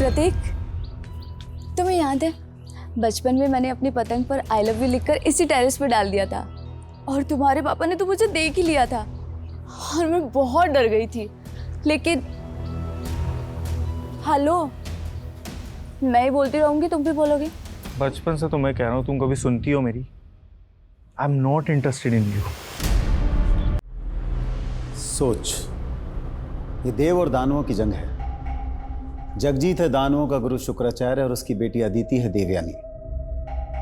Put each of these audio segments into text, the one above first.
प्रतीक, तुम्हें याद है बचपन में मैंने अपनी पतंग पर आई लव यू लिखकर इसी टेरेस पे डाल दिया था और तुम्हारे पापा ने तो मुझे देख ही लिया था और मैं बहुत डर गई थी। लेकिन हेलो, मैं ही बोलती रहूंगी, तुम भी बोलोगे। बचपन से तो मैं कह रहा हूँ, तुम कभी सुनती हो मेरी? I am not interested in you. सोच, ये देव और दानवों की जंग है। जगजीत है दानवों का गुरु शुक्राचार्य और उसकी बेटी अदिति है देवयानी।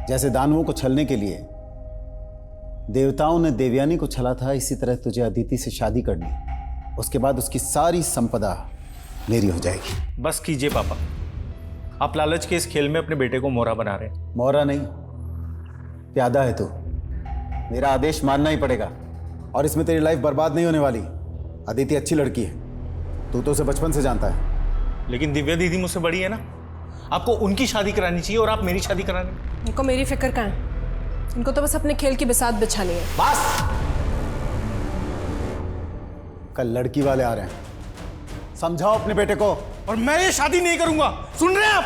जैसे दानवों को छलने के लिए देवताओं ने देवयानी को छला था, इसी तरह तुझे अदिति से शादी करनी, उसके बाद उसकी सारी संपदा मेरी हो जाएगी। बस कीजिए पापा, आप लालच के इस खेल में अपने बेटे को मोहरा बना रहे हैं। मोहरा नहीं, प्यादा है तू। मेरा आदेश मानना ही पड़ेगा और इसमें तेरी लाइफ बर्बाद नहीं होने वाली। अदिति अच्छी लड़की है, तू तो उसे बचपन से जानता है। लेकिन दिव्या दीदी मुझसे बड़ी है ना, आपको उनकी शादी करानी चाहिए और आप मेरी शादी कराने। इनको मेरी फिक्र कहाँ है? इनको तो बस अपने खेल की बिसात बिछानी है। बस, कल लड़की वाले आ रहे हैं, समझाओ अपने बेटे को। और मैं ये शादी नहीं करूंगा, सुन रहे हैं आप?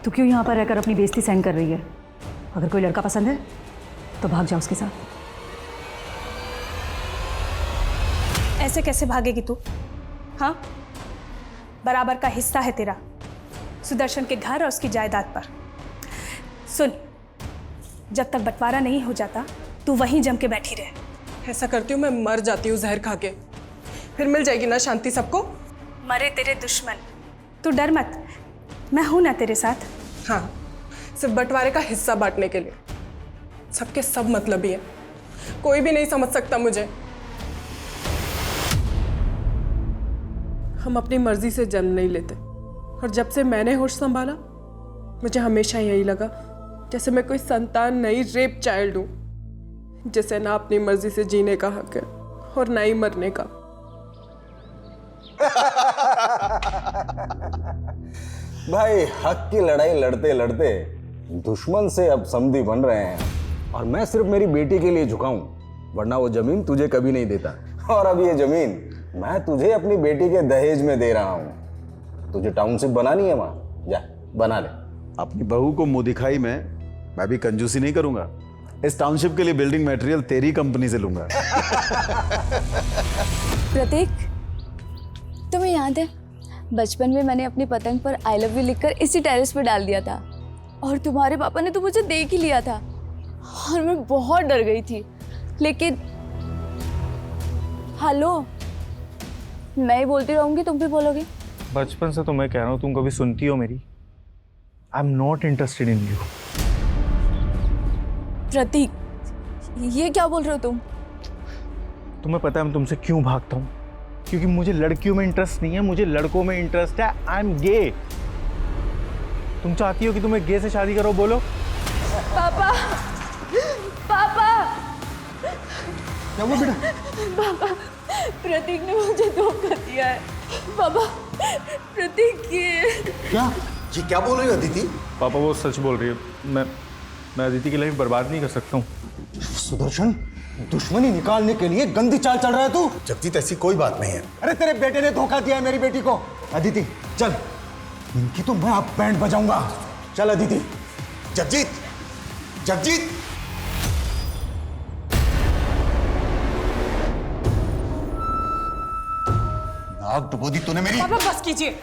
तू क्यों यहाँ पर रहकर अपनी बेइज्जती सहन कर रही है? अगर कोई लड़का पसंद है तो भाग जा उसके साथ। ऐसे कैसे भागेगी तू? हाँ, बराबर का हिस्सा है तेरा सुदर्शन के घर और उसकी जायदाद पर। सुन, जब तक बंटवारा नहीं हो जाता तू वहीं जम के बैठी रहे। ऐसा करती हूँ मैं मर जाती हूँ जहर खा के, फिर मिल जाएगी ना शांति सबको। मरे तेरे दुश्मन, तू डर मत, मैं हूं ना तेरे साथ। हाँ, सिर्फ बंटवारे का हिस्सा बांटने के लिए। सबके सब मतलबी है, कोई भी नहीं समझ सकता मुझे। हम अपनी मर्जी से जन्म नहीं लेते और जब से मैंने होश संभाला मुझे हमेशा यही लगा जैसे मैं कोई संतान नहीं, रेप चाइल्ड हूं, जिसे ना अपनी मर्जी से जीने का हक है और ना ही मरने का। भाई, हक की लड़ाई लड़ते लड़ते दुश्मन से अब समधी बन रहे हैं और मैं सिर्फ मेरी बेटी के लिए झुकाऊं, वरना वो जमीन तुझे कभी नहीं देता। और अब ये जमीन मैं तुझे अपनी बेटी के दहेज में दे रहा हूं। तुझे टाउनशिप बनानी है वहां, जा बना ले। अपनी बहू को मुंह दिखाई में मैं भी कंजूसी नहीं करूंगा। इस टाउनशिप के लिए बिल्डिंग मटेरियल तेरी कंपनी से लूंगा। प्रतीक, तुम्हें याद है बचपन में मैंने अपनी पतंग पर आई लव यू लिखकर इसी टेरेस पे डाल दिया था और तुम्हारे पापा ने तो मुझे देख ही लिया था और मैं बहुत डर गई थी। लेकिन हेलो, मैं ही बोलती रहूंगी, तुम भी बोलोगे। बचपन से तो मैं कह रहा हूँ, तुम कभी सुनती हो मेरी? I am not interested in you. Pratik, ये क्या बोल रहे हो तुम? तुम्हें पता है मैं तुमसे क्यों भागता हूँ? क्योंकि मुझे लड़कियों में इंटरेस्ट नहीं है, मुझे लड़कों में इंटरेस्ट है। I am gay. तुम चाहती हो कि तुम्हें गे से शादी करो? बोलो। पापा, पापा, क्या हुआ बेटा? पापा, प्रतीक ने मुझे धोखा दिया है। पापा, प्रतीक क्या? ये क्या बोल रही हो अदिति? पापा वो सच बोल रही है। मैं अदिति की लाइफ बर्बाद नहीं कर सकता हूँ। सुदर्शन, दुश्मनी निकालने के लिए गंदी चाल चल रहा है तू। जगजीत, ऐसी कोई बात नहीं है। अरे तेरे बेटे ने धोखा दिया है मेरी बेटी को। अदिति चल, इनकी तो मैं अब बैंड बजाऊंगा। चल अदिति। जगजीत, जगजीत, नाक डुबो दी तूने मेरी। पापा बस कीजिए,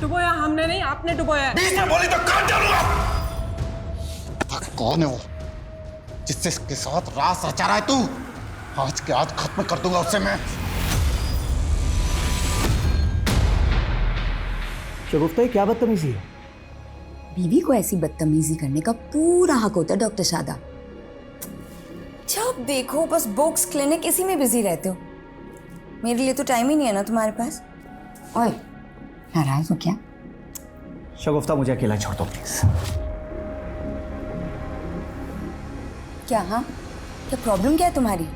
डुबोया हमने नहीं, आपने डुबोया है। बीच में बोली तो काट डालूंगा। कौन है वो जिससे इसके साथ रास रचा रहा है तू? आज के आज खत्म कर दूंगा उससे मैं। शगुफ्ता, क्या बदतमीजी है? बीवी को ऐसी बदतमीजी करने का पूरा हक होता है डॉक्टर शादा। जब देखो बस बुक्स, क्लिनिक, इसी में बिजी रहते हो। मेरे लिए तो टाइम ही नहीं है ना तुम्हारे पास। ओए, नाराज हो क्या? शगुफ्ता, मुझे अकेला छोड़ दो प्लीज। क्या? हाँ, क्या प्रॉब्लम क्या है तुम्हारी?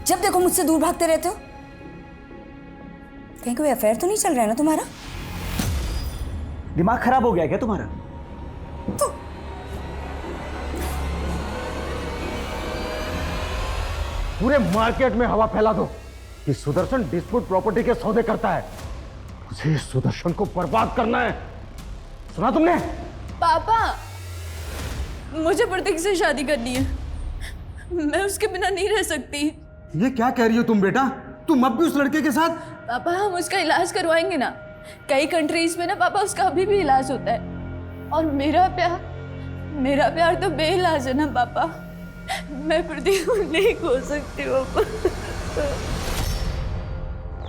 जब देखो मुझसे दूर भागते रहते हो। कहीं कोई अफेयर तो नहीं चल रहा है ना तुम्हारा? दिमाग खराब हो गया क्या तुम्हारा? पूरे मार्केट में हवा फैला दो कि सुदर्शन डिस्प्यूट प्रॉपर्टी के सौदे करता है। मुझे सुदर्शन को बर्बाद करना है, सुना तुमने? पापा, मुझे प्रतीक से शादी करनी है, मैं उसके बिना नहीं रह सकती। ये क्या कह रही हो तुम बेटा? तुम अब भी उस लड़के के साथ? पापा, हम उसका इलाज करवाएंगे ना, कई कंट्रीज में ना पापा उसका अभी भी इलाज होता है। और मेरा प्यार तो बेइलाज है ना पापा, मैं प्रतीक को नहीं खो सकती पापा।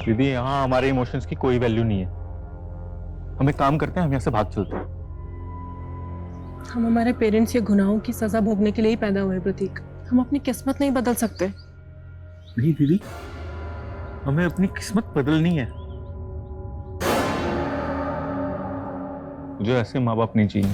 दीदी, यहाँ हमारे इमोशंस की कोई वैल्यू नहीं है। हम एक काम करते हैं, हम यहाँ से भाग चलते हैं। हम हमारे पेरेंट्स के गुनाहों की सजा भोगने के लिए ही पैदा हुए प्रतीक। हम अपनी किस्मत नहीं बदल सकते। नहीं दीदी, हमें अपनी किस्मत बदलनी है। मुझे ऐसे माँ बाप नहीं चाहिए।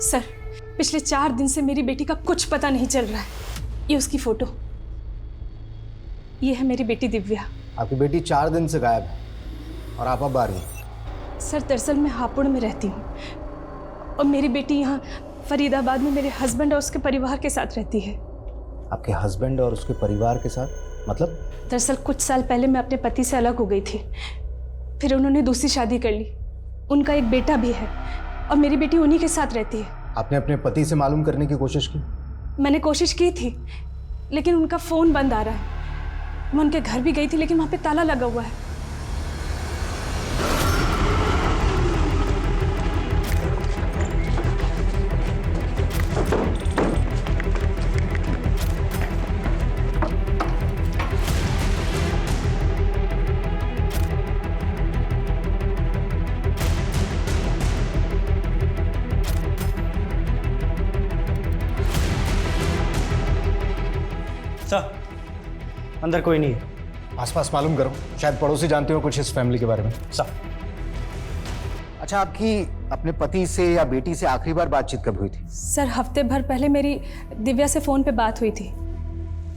सर, पिछले 4 दिन से मेरी बेटी का कुछ पता नहीं चल रहा है। ये उसकी फोटो, ये है मेरी बेटी दिव्या। आपकी बेटी 4 दिन से गायब है और आप अब आ रही हैं। सर, दरअसल मैं हापुड़ में रहती हूँ और मेरी बेटी यहाँ फरीदाबाद में मेरे हस्बैंड और उसके परिवार के साथ रहती है। आपके हस्बैंड और उसके परिवार के साथ मतलब? दरअसल कुछ साल पहले मैं अपने पति से अलग हो गई थी, फिर उन्होंने दूसरी शादी कर ली। उनका एक बेटा भी है और मेरी बेटी उन्हीं के साथ रहती है। आपने अपने पति से मालूम करने की कोशिश की? मैंने कोशिश की थी, लेकिन उनका फ़ोन बंद आ रहा है। मैं उनके घर भी गई थी, लेकिन वहाँ पे ताला लगा हुआ है। सर, अंदर कोई नहीं है। आसपास मालूम करो, शायद पड़ोसी जानते हो कुछ इस फैमिली के बारे में। सर, अच्छा, आपकी अपने पति से या बेटी से आखिरी बार बातचीत कब हुई थी? सर, हफ्ते भर पहले मेरी दिव्या से फ़ोन पे बात हुई थी।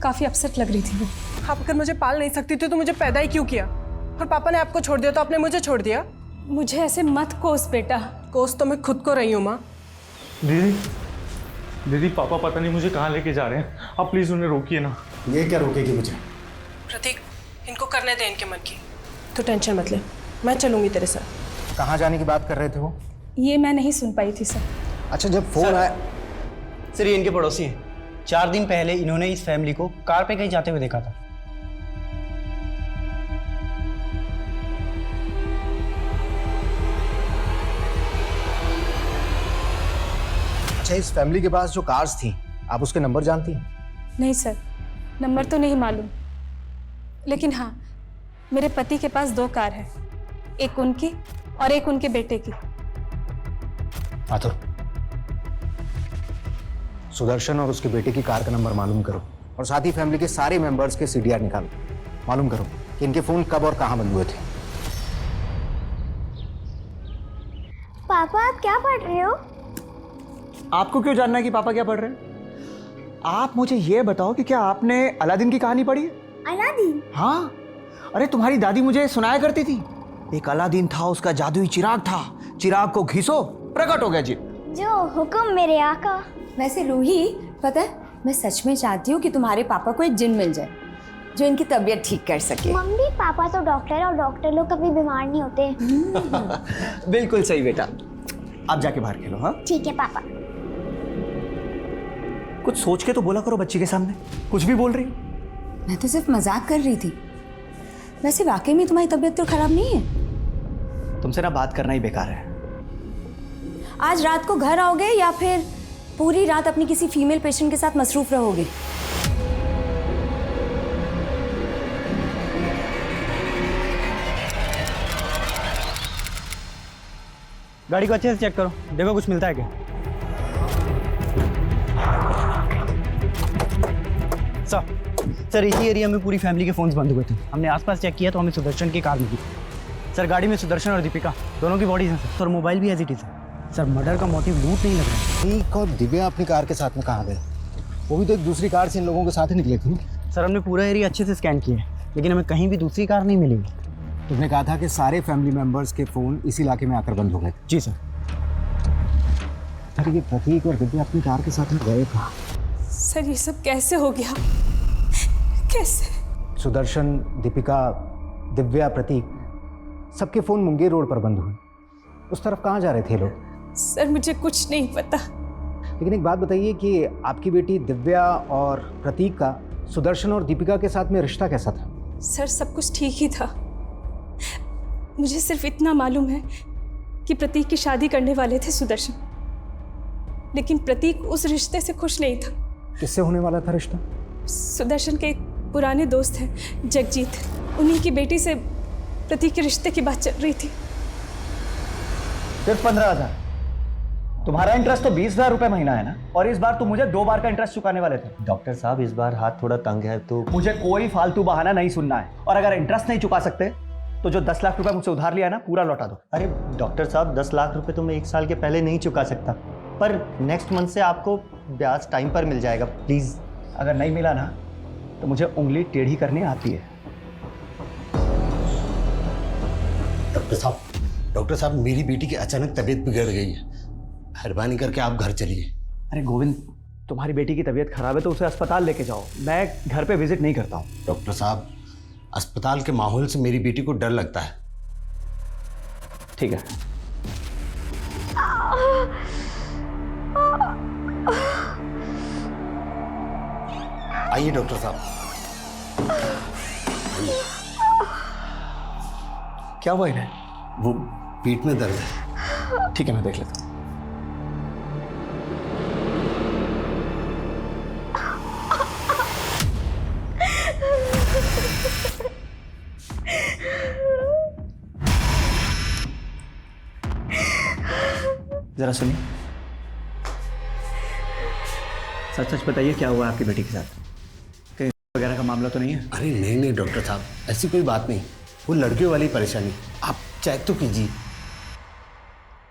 काफ़ी अपसेट लग रही थी वो। आप अगर मुझे पाल नहीं सकती थी तो मुझे पैदा ही क्यों किया? और पापा ने आपको छोड़ दिया तो आपने मुझे छोड़ दिया? मुझे ऐसे मत कोस बेटा। कोस तो मैं खुद को रही हूँ माँ। दीदी, पापा पता नहीं मुझे कहाँ लेके जा रहे हैं। आप प्लीज उन्हें रोकिए ना। ये क्या रोकेगी मुझे? प्रतीक, इनको करने दे इनके मन की। तो टेंशन मत ले, मैं चलूंगी तेरे साथ। कहाँ जाने की बात कर रहे थे वो? ये मैं नहीं सुन पाई थी सर। अच्छा, जब फोन आया। सर ये इनके पड़ोसी हैं। 4 दिन पहले इन्होंने इस फैमिली को कार पे कहीं जाते हुए देखा था। अच्छा, इस फैमिली के पास जो कार्स थी, आप उसके नंबर जानती हैं? नहीं सर, नंबर तो नहीं मालूम, लेकिन हाँ, मेरे पति के पास 2 कार है, एक उनकी और एक उनके बेटे की। आतुर, सुदर्शन और उसके बेटे की कार का नंबर मालूम करो और साथ ही फैमिली के सारे मेंबर्स के CDR निकालो। मालूम करो कि इनके फोन कब और कहां बंद हुए थे। पापा, आप क्या पढ़ रहे हो? आपको क्यों जानना है कि पापा क्या पढ़ रहे हैं? आप मुझे ये बताओ कि क्या आपने अलादीन की कहानी पढ़ी है? अलादीन? हाँ, अरे तुम्हारी दादी मुझे सुनाया करती थी। एक अलादीन था, उसका जादुई चिराग था, चिराग को घिसो प्रकट हो गया जी। जो हुक्म मेरे आका। वैसे रूही, पता है मैं सच में चाहती हूँ कि तुम्हारे पापा को एक जिन मिल जाए जो इनकी तबीयत ठीक कर सके। मम्मी, पापा तो डॉक्टर है और डॉक्टर लोग कभी बीमार नहीं होते। बिल्कुल सही बेटा, आप जाके बाहर खेलो। हाँ ठीक है पापा। कुछ सोच के तो बोला करो बच्ची के सामने, कुछ भी बोल रही हो। मैं तो सिर्फ मजाक कर रही थी। वैसे वाकई में तुम्हारी तबीयत तो खराब नहीं है? तुमसे ना बात करना ही बेकार है। आज रात को घर आओगे या फिर पूरी रात अपनी किसी फीमेल पेशेंट के साथ मसरूफ रहोगे? गाड़ी को अच्छे से चेक करो, देखो कुछ मिलता है क्या। सर, सर इसी एरिया में पूरी फैमिली के फ़ोन्स बंद हुए थे। हमने आसपास चेक किया तो हमें सुदर्शन की कार मिली। सर गाड़ी में सुदर्शन और दीपिका दोनों की बॉडीज हैं सर। सर मोबाइल भी एज इट इज़ है। सर मर्डर का मोटिव लूट नहीं लग रहा है। प्रतीक और दिव्या अपनी कार के साथ में कहाँ गए? वो भी तो एक दूसरी कार से इन लोगों के साथ ही निकले थे। सर हमने पूरा एरिया अच्छे से स्कैन किया है, लेकिन हमें कहीं भी दूसरी कार नहीं मिली। तुमने कहा था कि सारे फैमिली मेंबर्स के फ़ोन इस इलाके में आकर बंद हो गए। जी सर। अरे ये प्रतीक और दिव्या अपनी कार के साथ में गए कहाँ? सर ये सब कैसे हो गया? कैसे? सुदर्शन, दीपिका, दिव्या, प्रतीक सबके फ़ोन मुंगेर रोड पर बंद हुए। उस तरफ कहाँ जा रहे थे लोग? सर मुझे कुछ नहीं पता। लेकिन एक बात बताइए कि आपकी बेटी दिव्या और प्रतीक का सुदर्शन और दीपिका के साथ में रिश्ता कैसा था? सर सब कुछ ठीक ही था। मुझे सिर्फ इतना मालूम है कि प्रतीक की शादी करने वाले थे सुदर्शन, लेकिन प्रतीक उस रिश्ते से खुश नहीं था। किससे होने वाला था रिश्ता? सुदर्शन के एक पुराने दोस्त हैं जगजीत, उन्हीं की बेटी से प्रतीक के रिश्ते की बात चल रही थी। सिर्फ 15,000? तुम्हारा इंटरेस्ट तो 20,000 रुपये महीना है ना, और इस बार तुम मुझे 2 बार का इंटरेस्ट चुकाने वाले थे। डॉक्टर साहब इस बार हाथ थोड़ा तंग है तो मुझे कोई फालतू बहाना नहीं सुनना है, और अगर इंटरेस्ट नहीं चुका सकते तो जो 10 लाख रुपए मुझसे उधार लिया है ना, पूरा लौटा दो। अरे डॉक्टर साहब 10 लाख रुपए तो मैं 1 साल के पहले नहीं चुका सकता, पर नेक्स्ट मंथ से आपको ब्याज टाइम पर मिल जाएगा, प्लीज़। अगर नहीं मिला ना तो मुझे उंगली टेढ़ी करनी आती है। डॉक्टर साहब मेरी बेटी की अचानक तबीयत बिगड़ गई है, मेहरबानी करके आप घर चलिए। अरे गोविंद, तुम्हारी बेटी की तबीयत खराब है तो उसे अस्पताल लेके जाओ, मैं घर पे विजिट नहीं करता हूँ। डॉक्टर साहब अस्पताल के माहौल से मेरी बेटी को डर लगता है। ठीक है। आइए डॉक्टर साहब। क्या हुआ इन्हें? वो पेट में दर्द है। ठीक है मैं देख लेता हूँ। जरा सुनिए, सच सच बताइए क्या हुआ आपकी बेटी के साथ? कहीं वगैरह का मामला तो नहीं है? अरे नहीं नहीं डॉक्टर साहब, ऐसी कोई बात नहीं, वो लड़कियों वाली परेशानी। आप चेक तो कीजिए।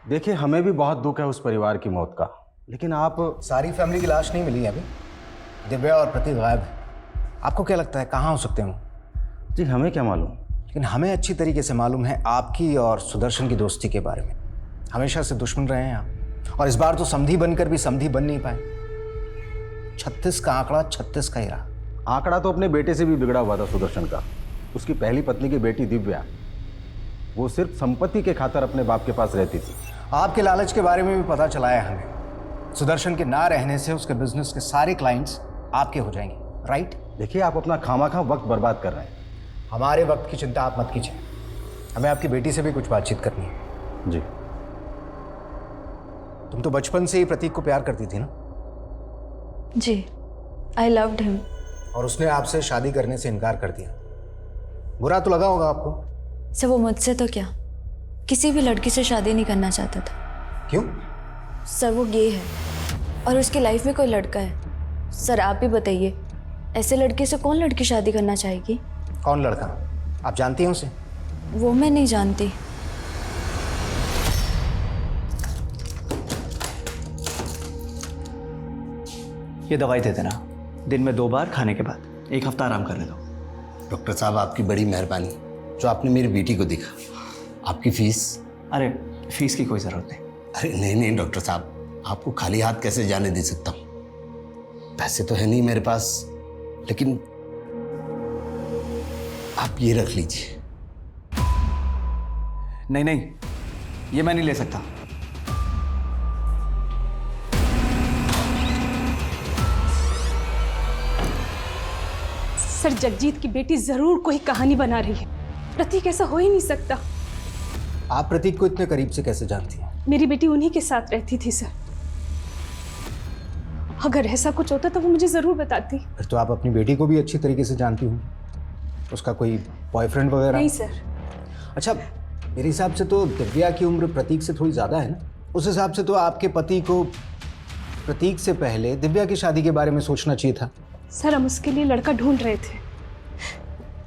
देखिए हमें भी बहुत दुख है उस परिवार की मौत का, लेकिन आप सारी फैमिली की लाश नहीं मिली है अभी। दिव्या और प्रतीक गायब है। आपको क्या लगता है कहाँ हो सकते हो? जी हमें क्या मालूम, लेकिन हमें अच्छी तरीके से मालूम है आपकी और सुदर्शन की दोस्ती के बारे में। हमेशा से दुश्मन रहे हैं आप, और इस बार तो समधी बनकर भी समधी बन नहीं पाए। 36 का आंकड़ा 36 का ही रहा। आंकड़ा तो अपने बेटे से भी बिगड़ा हुआ था सुदर्शन का। उसकी पहली पत्नी की बेटी दिव्या, वो सिर्फ संपत्ति के खातिर अपने बाप के पास रहती थी। आपके लालच के बारे में भी पता चला है हमें। सुदर्शन के ना रहने से उसके बिजनेस के सारे क्लाइंट्स आपके हो जाएंगे, राइट? देखिए आप अपना खामाखा वक्त बर्बाद कर रहे हैं। हमारे वक्त की चिंता आप मत कीजिए, हमें आपकी बेटी से भी कुछ बातचीत करनी है। जी। तुम तो बचपन से ही प्रतीक को प्यार करती थी ना? जी, आई लव्ड हिम। और उसने आपसे शादी करने से इनकार कर दिया। बुरा तो लगा होगा आपको? सर वो मुझसे तो क्या, किसी भी लड़की से शादी नहीं करना चाहता था। क्यों? सर वो गे है और उसकी लाइफ में कोई लड़का है। सर आप ही बताइए, ऐसे लड़के से कौन लड़की शादी करना चाहेगी? कौन लड़का? आप जानती हैं उसे? वो मैं नहीं जानती। ये दवाई दे देना, दिन में 2 बार खाने के बाद, 1 हफ्ता आराम करने दो। डॉक्टर साहब आपकी बड़ी मेहरबानी जो आपने मेरी बेटी को देखा। आपकी फीस? अरे फीस की कोई ज़रूरत नहीं। अरे नहीं नहीं डॉक्टर साहब, आपको खाली हाथ कैसे जाने दे सकता हूँ। पैसे तो है नहीं मेरे पास, लेकिन आप ये रख लीजिए। नहीं नहीं, ये मैं नहीं ले सकता। सर जगजीत की बेटी जरूर कोई कहानी बना रही है। प्रतीक ऐसा हो ही नहीं सकता। आप प्रतीक को इतने करीब से कैसे जानती हैं? मेरी बेटी उन्हीं के साथ रहती थी सर। अगर ऐसा कुछ होता तो वो मुझे जरूर बताती। फिर तो आप अपनी बेटी को भी अच्छी तरीके से जानती हो। उसका कोई बॉयफ्रेंड वगैरह? नहीं सर। अच्छा, मेरे हिसाब से तो दिव्या की उम्र प्रतीक से थोड़ी ज़्यादा है ना? उस हिसाब से तो आपके पति को प्रतीक से पहले दिव्या की शादी के बारे में सोचना चाहिए था। सर हम उसके लिए लड़का ढूंढ रहे थे,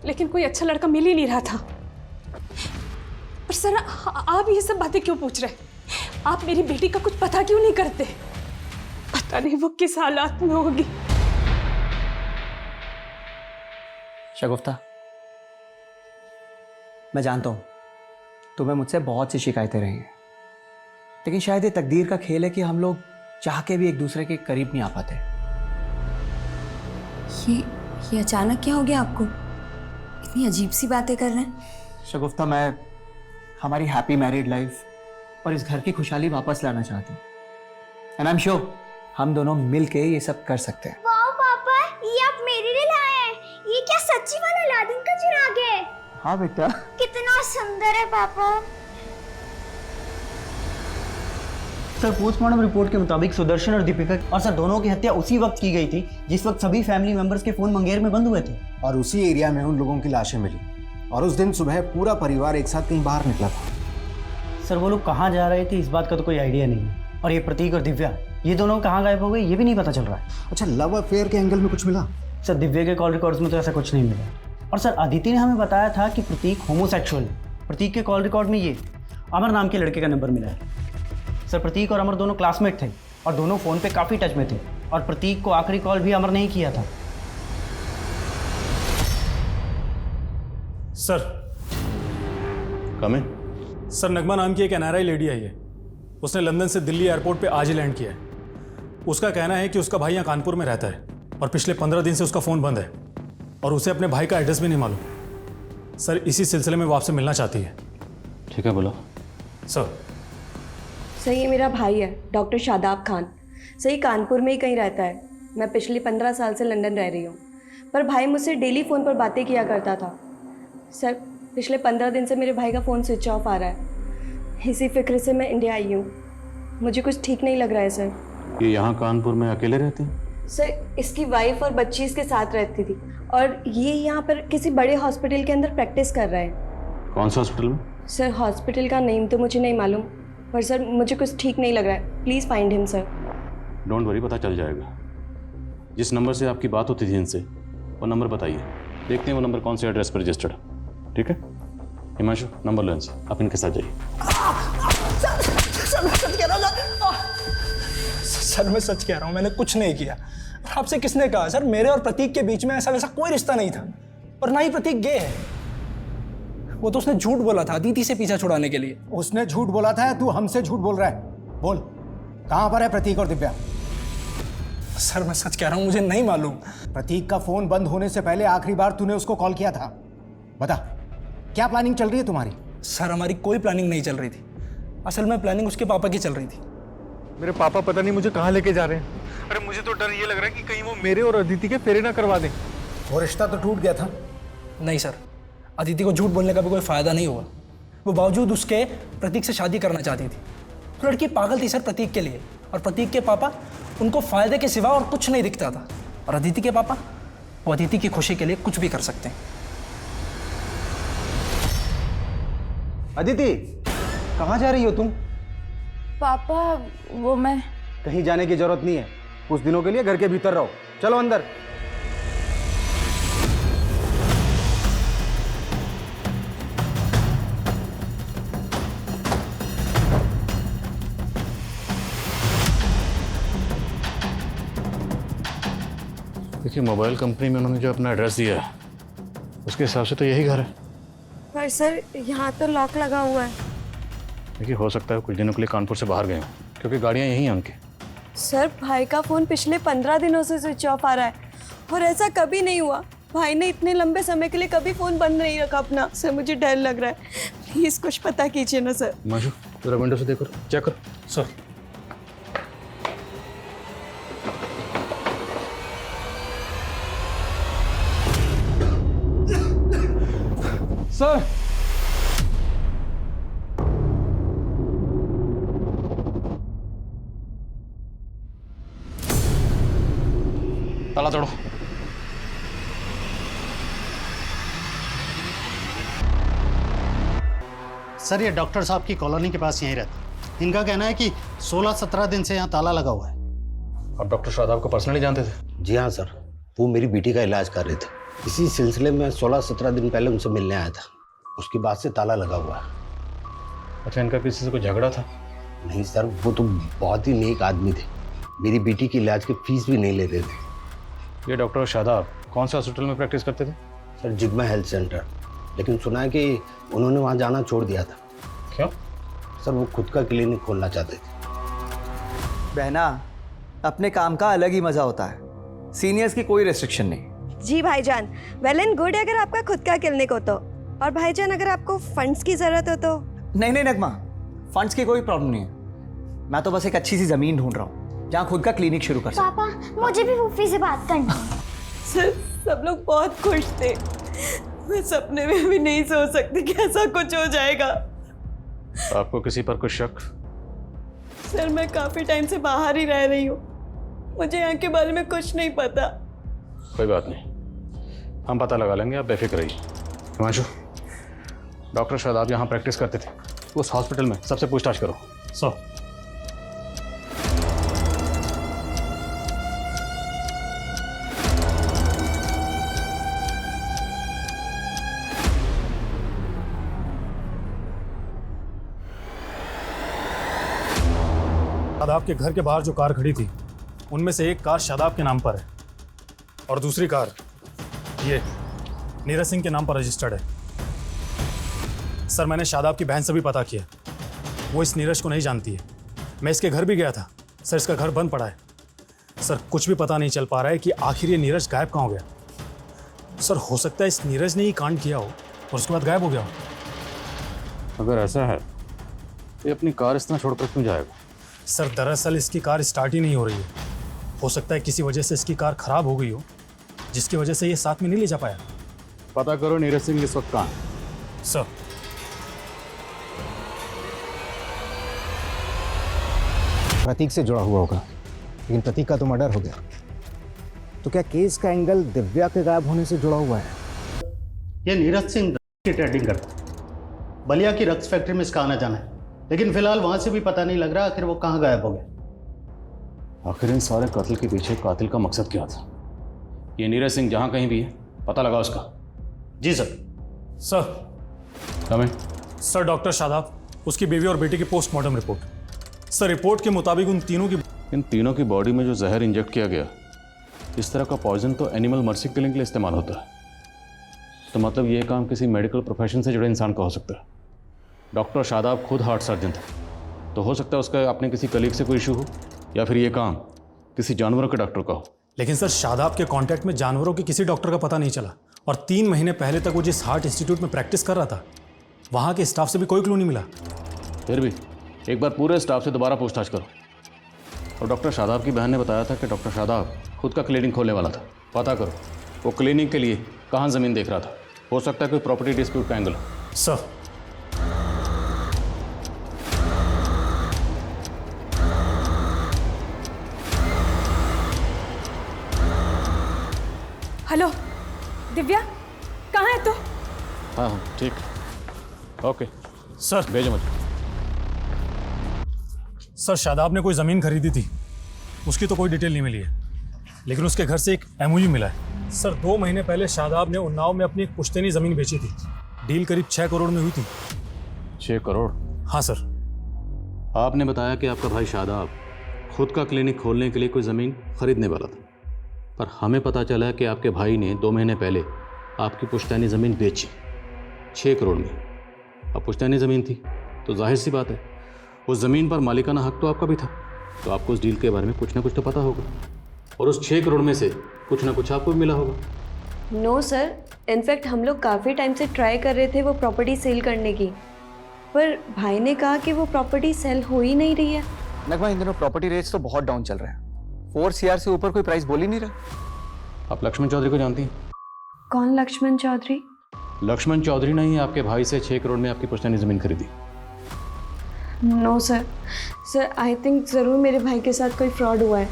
लेकिन कोई अच्छा लड़का मिल ही नहीं रहा था। पर सर आप ये सब बातें क्यों पूछ रहे? आप मेरी बेटी का कुछ पता क्यों नहीं करते? पता नहीं वो किस हालात में होगी। शगुफ्ता, मैं जानता हूँ तुम्हें मुझसे बहुत सी शिकायतें रही हैं, लेकिन शायद ये तकदीर का खेल है कि हम लोग चाह के भी एक दूसरे के करीब नहीं आ पाते। ये अचानक क्या हो गया आपको? इतनी अजीब सी बातें कर रहे हैं। शगुफ्ता, मैं हमारी हैप्पी मैरिड लाइफ और इस घर की खुशहाली वापस लाना चाहता हूँ। एंड आई एम श्योर हम दोनों मिल के ये सब कर सकते हैं। वाह पापा, ये आप मेरे लिए लाए हैं। ये क्या सच्ची वाला अलादीन का चिराग है? हाँ बेटा। कितना सुंदर है पापा। सर, पोस्टमार्टम रिपोर्ट के मुताबिक सुदर्शन और दीपिका और सर दोनों की हत्या उसी वक्त की गई थी जिस वक्त सभी फैमिली मेंबर्स के फोन मुंगेर में बंद हुए थे। और उसी एरिया में उन लोगों की लाशें मिली और उस दिन सुबह पूरा परिवार एक साथ कहीं बाहर निकला था। सर, वो लोग कहाँ जा रहे थे इस बात का तो कोई आइडिया नहीं है। और ये प्रतीक और दिव्या, ये दोनों कहाँ गायब हो गए ये भी नहीं पता चल रहा है। अच्छा, लव अफेयर के एंगल में कुछ मिला? सर, दिव्या के कॉल रिकॉर्ड्स में तो ऐसा कुछ नहीं मिला। और सर, अदिति ने हमें बताया था कि प्रतीक होमोसेक्सुअल है। प्रतीक के कॉल रिकॉर्ड में ये अमर नाम के लड़के का नंबर मिला है। सर, प्रतीक और अमर दोनों क्लासमेट थे और दोनों फ़ोन पे काफ़ी टच में थे और प्रतीक को आखिरी कॉल भी अमर ने ही किया था। सर, कम है? सर नगमा नाम की एक NRI लेडी है ये। उसने लंदन से दिल्ली एयरपोर्ट पे आज ही लैंड किया है। उसका कहना है कि उसका भाई यहाँ कानपुर में रहता है और पिछले 15 दिन से उसका फ़ोन बंद है और उसे अपने भाई का एड्रेस भी नहीं मालूम। सर, इसी सिलसिले में वो आपसे मिलना चाहती है। ठीक है, बोलो। सर, ये मेरा भाई है डॉक्टर शादाब खान। सही कानपुर में ही कहीं रहता है। मैं पिछले 15 साल से लंदन रह रही हूँ, पर भाई मुझसे डेली फ़ोन पर बातें किया करता था। सर, पिछले 15 दिन से मेरे भाई का फ़ोन स्विच ऑफ आ रहा है। इसी फिक्र से मैं इंडिया आई हूँ। मुझे कुछ ठीक नहीं लग रहा है सर। ये यहाँ कानपुर में अकेले रहते हैं? सर, इसकी वाइफ और बच्ची इसके साथ रहती थी और ये यहाँ पर किसी बड़े हॉस्पिटल के अंदर प्रैक्टिस कर रहे हैं। कौन सा हॉस्पिटल में? सर, हॉस्पिटल का नेम तो मुझे नहीं मालूम, पर सर मुझे कुछ ठीक नहीं लग रहा है। Please find him sir. Don't worry, पता चल जाएगा। जिस नंबर से आपकी बात होती थी इनसे, वो नंबर बताइए। देखते हैं वो नंबर कौन से एड्रेस पर रजिस्टर्ड है। ठीक है हिमांशु, नंबर लो इनसे, आप इनके साथ जाइए। सर मैं सच कह रहा हूँ, मैंने कुछ नहीं किया। और आपसे किसने कहा? सर, मेरे और प्रतीक के बीच में ऐसा वैसा कोई रिश्ता नहीं था और ना ही प्रतीक गे है। वो तो उसने झूठ बोला था अदिति से पीछा छुड़ाने के लिए। उसने झूठ बोला था, तू हमसे झूठ बोल रहा है? बोल, कहाँ पर है प्रतीक और दिव्या? सर मैं सच कह रहा हूँ, मुझे नहीं मालूम। प्रतीक का फोन बंद होने से पहले आखिरी बार तूने उसको कॉल किया था। बता, क्या प्लानिंग चल रही है तुम्हारी? सर, हमारी कोई प्लानिंग नहीं चल रही थी। असल में प्लानिंग उसके पापा की चल रही थी। मेरे पापा पता नहीं मुझे कहाँ लेके जा रहे हैं। अरे मुझे तो डर ये लग रहा है कि कहीं वो मेरे और अदिति के फेरे ना करवा दें। वो रिश्ता तो टूट गया था। नहीं सर, अदिति को झूठ बोलने का भी कोई फायदा नहीं हुआ। वो बावजूद उसके प्रतीक से शादी करना चाहती थी। तो लड़की पागल थी सर प्रतीक के लिए, और प्रतीक के पापा उनको फायदे के सिवा और कुछ नहीं दिखता था। और अदिति के पापा, वो अदिति की खुशी के लिए कुछ भी कर सकते हैं। अदिति, कहाँ जा रही हो तुम? पापा, वो मैं कहीं जाने की जरूरत नहीं है। कुछ दिनों के लिए घर के भीतर रहो। चलो अंदर। देखिए, मोबाइल कंपनी में उन्होंने जो अपना एड्रेस दिया है उसके हिसाब से तो यही घर है। पर सर, यहाँ तो लॉक लगा हुआ है। देखिए, हो सकता है कुछ दिनों के लिए कानपुर से बाहर गए हों, क्योंकि गाड़ियाँ यहीं हैं उनकी। सर, भाई का फ़ोन पिछले 15 दिनों से स्विच ऑफ आ रहा है और ऐसा कभी नहीं हुआ। भाई ने इतने लंबे समय के लिए कभी फ़ोन बंद नहीं रखा अपना। सर, मुझे डर लग रहा है। प्लीज़ कुछ पता कीजिए ना सर। हिमांशु, जरा विंडो से देखो, चेक करो। सर, सर, ताला तोड़ो। सर, ये डॉक्टर साहब की कॉलोनी के पास यहीं रहते। इनका कहना है कि 16-17 दिन से यहाँ ताला लगा हुआ है। आप डॉक्टर शादाब को पर्सनली जानते थे? जी हाँ सर, वो मेरी बेटी का इलाज कर रहे थे। इसी सिलसिले में 16-17 दिन पहले उनसे मिलने आया था। उसके बाद से ताला लगा हुआ है। अच्छा, इनका किसी से कोई झगड़ा था? नहीं सर, वो तो बहुत ही नेक आदमी थे। मेरी बेटी की इलाज की फीस भी नहीं लेते थे। ये डॉक्टर शादाब कौन से हॉस्पिटल में प्रैक्टिस करते थे? सर जिग्मा हेल्थ सेंटर, लेकिन सुना है कि उन्होंने वहाँ जाना छोड़ दिया था। क्यों? सर वो खुद का क्लिनिक खोलना चाहते थे। बहना, अपने काम का अलग ही मजा होता है, सीनियर्स की कोई रेस्ट्रिक्शन नहीं। जी भाईजान, वेल एंड गुड अगर आपका खुद का क्लिनिक हो तो। और भाईजान अगर आपको फंड्स की जरूरत हो तो? नहीं नहीं नगमा, फंड्स की कोई प्रॉब्लम नहीं है। मैं तो बस एक अच्छी सी जमीन ढूंढ रहा हूँ जहाँ खुद का क्लिनिक शुरू कर सकूं। पापा, मुझे भी फूफी से बात करनी है। सर सब लोग बहुत खुश थे। मैं सपने में भी नहीं सोच सकती कि ऐसा कुछ हो जाएगा। आपको किसी पर कुछ शक? सर मैं काफी टाइम से बाहर ही रह रही हूँ, मुझे यहाँ के बारे में कुछ नहीं पता। कोई बात नहीं, हम पता लगा लेंगे, आप बेफिक्र रहिए। हिमांशु, डॉक्टर शादाब यहाँ प्रैक्टिस करते थे, उस हॉस्पिटल में सबसे पूछताछ करो। शादाब के घर के बाहर जो कार खड़ी थी, उनमें से एक कार शादाब के नाम पर है और दूसरी कार ये नीरज सिंह के नाम पर रजिस्टर्ड है। सर मैंने शादाब की बहन से भी पता किया, वो इस नीरज को नहीं जानती है। मैं इसके घर भी गया था सर, इसका घर बंद पड़ा है। सर कुछ भी पता नहीं चल पा रहा है कि आखिर ये नीरज गायब कहाँ हो गया। सर हो सकता है इस नीरज ने ही कांड किया हो और उसके बाद गायब हो गया हो। अगर ऐसा है तो ये अपनी कार इस तरह छोड़कर क्यों जाएगा? सर दरअसल इसकी कार स्टार्ट ही नहीं हो रही है। हो सकता है किसी वजह से इसकी कार खराब हो गई हो, जिसकी वजह से ये साथ में नहीं ले जा पाया। पता करो नीरज सिंह इस वक्त कहाँ है। सर प्रतीक से जुड़ा हुआ होगा, लेकिन प्रतीक का तो मर्डर हो गया। तो क्या केस का एंगल दिव्या के गायब होने से जुड़ा हुआ है? ये नीरज सिंह की ट्रेडिंग करता है, बलिया की रक्स फैक्ट्री में इसका आना जाना है, लेकिन फिलहाल वहां से भी पता नहीं लग रहा आखिर वो कहाँ गायब हो गया। आखिर इन सारे कत्ल के पीछे कातिल का मकसद क्या था? ये नीरज सिंह जहां कहीं भी है पता लगा उसका। जी sir. Sir come in. Sir doctor Shadab, उसकी बीवी और बेटी की पोस्टमार्टम रिपोर्ट। सर रिपोर्ट के मुताबिक इन तीनों की बॉडी में जो जहर इंजेक्ट किया गया, इस तरह का पॉइजन तो एनिमल मर्सी किलिंग के लिए इस्तेमाल होता है। तो मतलब ये काम किसी मेडिकल प्रोफेशन से जुड़े इंसान का हो सकता है। डॉक्टर शादाब खुद हार्ट सर्जन थे, तो हो सकता है उसका अपने किसी कलीग से कोई इशू हो, या फिर ये काम किसी जानवरों के डॉक्टर का हो। लेकिन सर शादाब के कांटेक्ट में जानवरों के किसी डॉक्टर का पता नहीं चला, और 3 महीने पहले तक वो जिस हार्ट इंस्टीट्यूट में प्रैक्टिस कर रहा था, वहाँ के स्टाफ से भी कोई क्लू नहीं मिला। फिर भी एक बार पूरे स्टाफ से दोबारा पूछताछ करो। और डॉक्टर शादाब की बहन ने बताया था कि डॉक्टर शादाब खुद का क्लिनिक खोलने वाला था। पता करो वो क्लिनिक के लिए कहाँ ज़मीन देख रहा था। हो सकता है कोई प्रॉपर्टी डिस्प्यूट का एंगल हो। सर हेलो दिव्या, कहाँ है तू? हाँ ठीक, ओके सर भेजो मुझे। सर शादाब ने कोई ज़मीन खरीदी थी, उसकी तो कोई डिटेल नहीं मिली है, लेकिन उसके घर से एक एमओयू मिला है। सर 2 महीने पहले शादाब ने उन्नाव में अपनी एक पुश्तैनी ज़मीन बेची थी। डील करीब 6 करोड़ में हुई थी। 6 करोड़? हाँ सर। आपने बताया कि आपका भाई शादाब खुद का क्लिनिक खोलने के लिए कोई ज़मीन खरीदने वाला था, पर हमें पता चला कि आपके भाई ने 2 महीने पहले आपकी पुश्तैनी ज़मीन बेची 6 करोड़ में। अब पुश्तैनी ज़मीन थी तो जाहिर सी बात है उस ज़मीन पर मालिकाना हक तो आपका भी था, तो आपको उस डील के बारे में कुछ ना कुछ तो पता होगा, और उस 6 करोड़ में से कुछ ना कुछ आपको भी मिला होगा। नो सर, इनफैक्ट हम लोग काफ़ी टाइम से ट्राई कर रहे थे वो प्रॉपर्टी सेल करने की, पर भाई ने कहा कि वो प्रॉपर्टी सेल हो ही नहीं रही है। नगमा, इन दिनों प्रॉपर्टी रेट्स तो बहुत डाउन चल रहे हैं। 4 CR से ऊपर कोई प्राइस बोल ही नहीं रहा। आप लक्ष्मण चौधरी को जानती हैं? कौन लक्ष्मण चौधरी? लक्ष्मण चौधरी ने ही आपके भाई से 6 करोड़ में आपकी पुश्तैनी ज़मीन खरीदी। No sir, sir I think ज़रूर मेरे भाई के साथ कोई फ्रॉड हुआ है।